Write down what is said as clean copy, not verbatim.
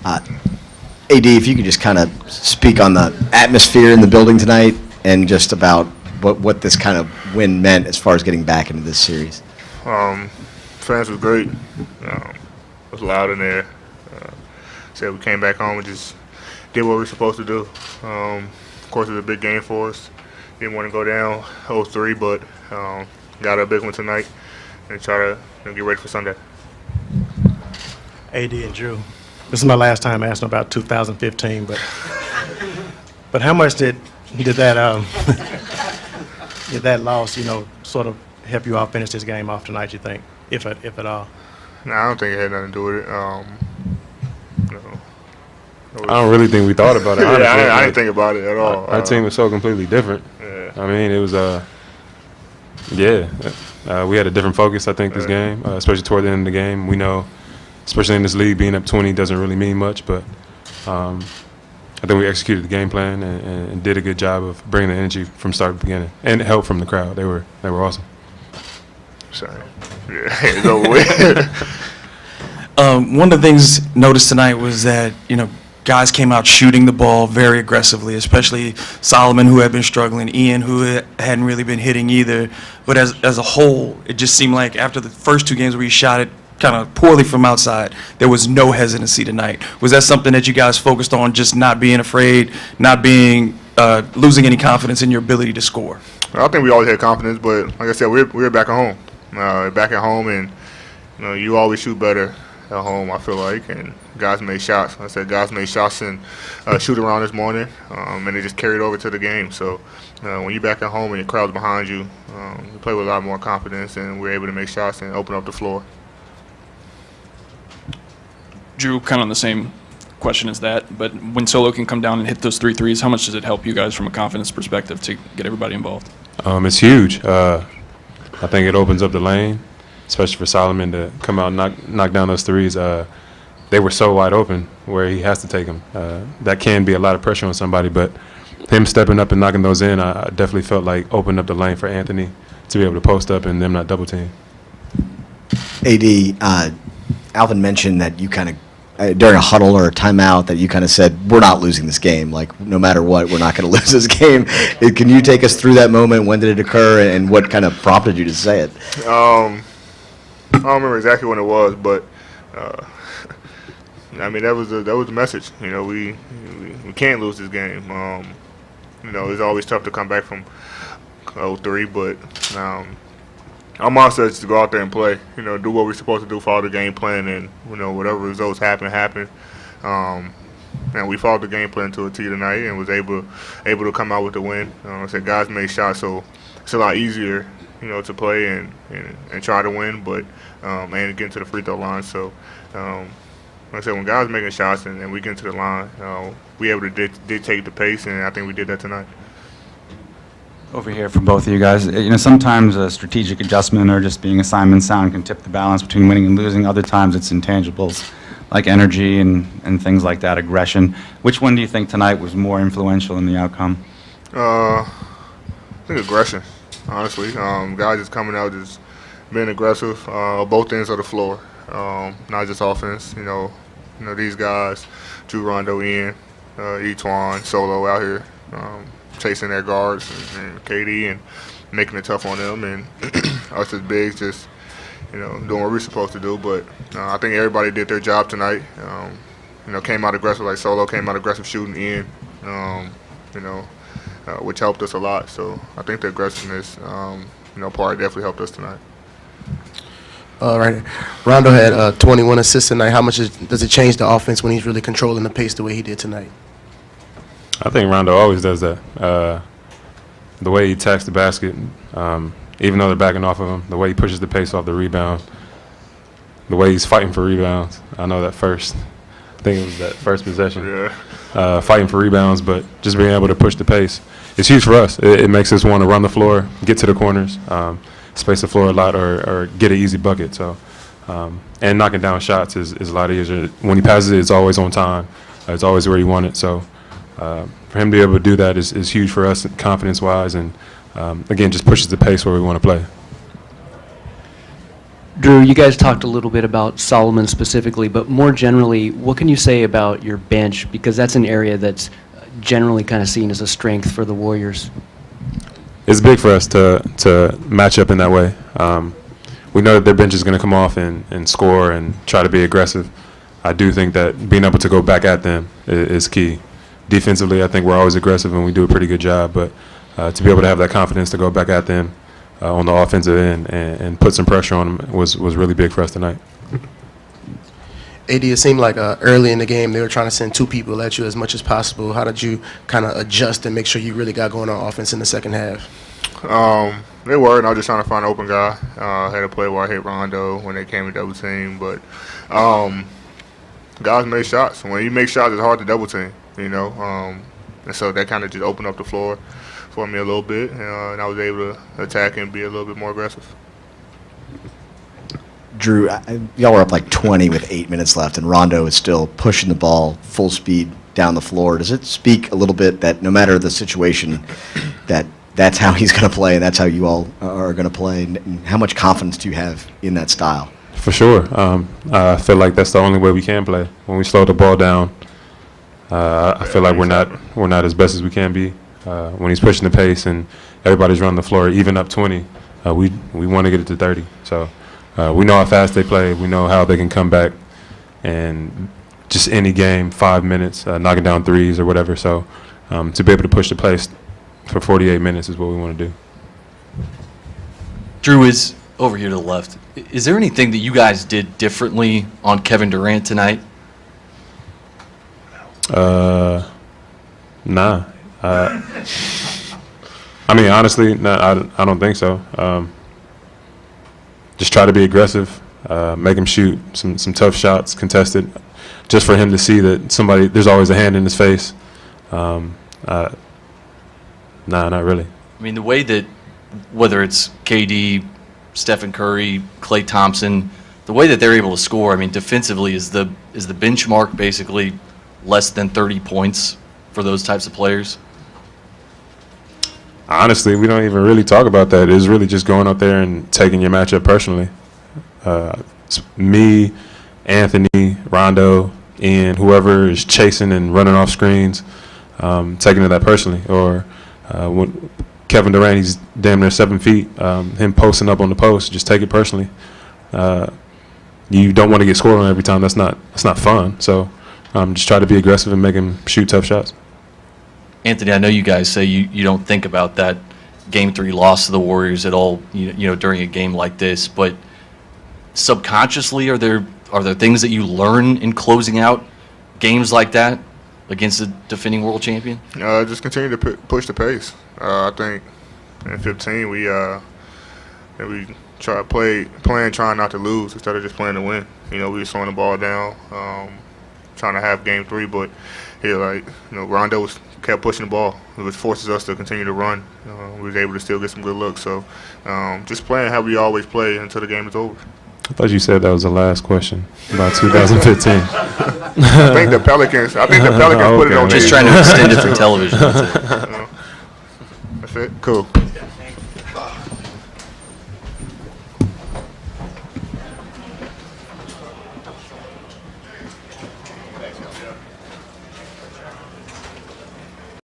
AD, if you could just kind of speak on the atmosphere in the building tonight and just about what this kind of win meant as far as getting back into this series. Fans was great. It was loud in there. Said we came back home and just did what we were supposed to do. Of course, it was a big game for us. Didn't want to go down 0-3, but got a big one tonight and try to get ready for Sunday. AD and Jrue, this is my last time asking about 2015, but how much did that did that loss, sort of help you all finish this game off tonight? You think, if at all? No, I don't think it had nothing to do with it. I don't really think we thought about it. Honestly. Yeah, I didn't think about it at all. Our team was so completely different. Yeah. I mean, it was we had a different focus, I think, this game, especially toward the end of the game. We know, especially in this league, being up 20 doesn't really mean much, but I think we executed the game plan and did a good job of bringing the energy from start to beginning, and help from the crowd. They were awesome. Sorry. Yeah, it's over with. One of the things noticed tonight was that, guys came out shooting the ball very aggressively, especially Solomon, who had been struggling, Ian, who hadn't really been hitting either. But as a whole, it just seemed like after the first two games where he shot it kind of poorly from outside, there was no hesitancy tonight. Was that something that you guys focused on, just not being afraid, not being losing any confidence in your ability to score? I think we always had confidence, but like I said, we're back at home. Back at home, and you always shoot better at home, I feel like, and guys made shots. Like I said, guys made shots and shoot around this morning, and they just carried over to the game. So when you're back at home and your crowd's behind you, you play with a lot more confidence, and we're able to make shots and open up the floor. Jrue, kind of on the same question as that, but when Solo can come down and hit those 3 threes, how much does it help you guys from a confidence perspective to get everybody involved? It's huge. I think it opens up the lane, especially for Solomon to come out and knock down those threes. They were so wide open where he has to take them. That can be a lot of pressure on somebody, but him stepping up and knocking those in, I definitely felt like opened up the lane for Anthony to be able to post up and them not double team. AD, Alvin mentioned that you kind of, during a huddle or a timeout, that you kind of said, we're not losing this game. Like, no matter what, we're not going to lose this game. Can you take us through that moment? When did it occur, and what kind of prompted you to say it? I don't remember exactly when it was, but I mean, that was the message. We can't lose this game. It's always tough to come back from 0-3, but our mindset is to go out there and play. Do what we're supposed to do, follow the game plan, and whatever results happen. And we followed the game plan to a T tonight, and was able to come out with the win. I said guys made shots, so it's a lot easier, to play and try to win, but and get into the free throw line. So, like I said, when guys making shots and we get into the line, we able to dictate the pace, and I think we did that tonight. Over here from both of you guys, sometimes a strategic adjustment or just being assignment sound can tip the balance between winning and losing. Other times it's intangibles like energy and things like that, aggression. Which one do you think tonight was more influential in the outcome? I think aggression, honestly. Guys just coming out, just being aggressive, both ends of the floor, not just offense. These guys, Jrue, Rondo, Ian, Etwan, Solo out here, chasing their guards and KD and making it tough on them, and us as bigs just doing what we're supposed to do. But I think everybody did their job tonight. Came out aggressive, like Solo came out aggressive shooting in, which helped us a lot. So I think the aggressiveness part definitely helped us tonight. All right, Rondo had 21 assists tonight. How much does it change the offense when he's really controlling the pace the way he did tonight? I think Rondo always does that. The way he attacks the basket, even though they're backing off of him, the way he pushes the pace off the rebound, the way he's fighting for rebounds. I know that first, I think it was that first possession, fighting for rebounds, but just being able to push the pace. It's huge for us. It makes us want to run the floor, get to the corners, space the floor a lot, or get an easy bucket. So, and knocking down shots is a lot easier. When he passes it, it's always on time. It's always where you want it. So for him to be able to do that is huge for us confidence-wise, and again, just pushes the pace where we want to play. Jrue, you guys talked a little bit about Solomon specifically, but more generally, what can you say about your bench? Because that's an area that's generally kind of seen as a strength for the Warriors. It's big for us to match up in that way. We know that their bench is going to come off and score and try to be aggressive. I do think that being able to go back at them is key. Defensively, I think we're always aggressive and we do a pretty good job, but to be able to have that confidence to go back at them on the offensive end and put some pressure on them was really big for us tonight. AD, it seemed like early in the game they were trying to send two people at you as much as possible. How did you kind of adjust and make sure you really got going on offense in the second half? They were, and I was just trying to find an open guy. Had a play where I hit Rondo when they came to double team, but guys made shots. When you make shots, it's hard to double team, you know. And so that kind of just opened up the floor for me a little bit, and I was able to attack and be a little bit more aggressive. Jrue, y'all were up like 20 with 8 minutes left, and Rondo is still pushing the ball full speed down the floor. Does it speak a little bit that no matter the situation, that's how he's going to play and that's how you all are going to play? And how much confidence do you have in that style? For sure. I feel like that's the only way we can play. When we slow the ball down, I feel like we're not as best as we can be. When he's pushing the pace and everybody's running the floor, even up 20, we want to get it to 30. So we know how fast they play. We know how they can come back and just any game, 5 minutes, knocking down threes or whatever. So to be able to push the pace for 48 minutes is what we want to do. Jrue is over here to the left. Is there anything that you guys did differently on Kevin Durant tonight? Nah. I mean, honestly, nah, I don't think so. Just try to be aggressive, make him shoot some tough shots, contested, just for him to see that there's always a hand in his face. Nah, not really. I mean, the way that, whether it's KD, Stephen Curry, Klay Thompson, the way that they're able to score, I mean, defensively, is the benchmark basically less than 30 points for those types of players? Honestly, we don't even really talk about that. It's really just going out there and taking your matchup personally. It's me, Anthony, Rondo, and whoever is chasing and running off screens, taking it that personally. Or when Kevin Durant, he's damn near 7 feet, him posting up on the post, just take it personally. You don't want to get scored on every time. That's not fun. So just try to be aggressive and make him shoot tough shots. Anthony, I know you guys say you don't think about that Game 3 loss to the Warriors at all, you know, during a game like this, but subconsciously, are there things that you learn in closing out games like that against a defending world champion? Just continue to push the pace. I think in 15 we playing trying not to lose instead of just playing to win. You know, we were slowing the ball down, trying to have Game 3, but Rondo kept pushing the ball, which forces us to continue to run. We was able to still get some good looks. So just playing how we always play until the game is over. I thought you said that was the last question about 2015. I think the Pelicans put it on. Just trying to extend it for television. That's it. That's it. Cool.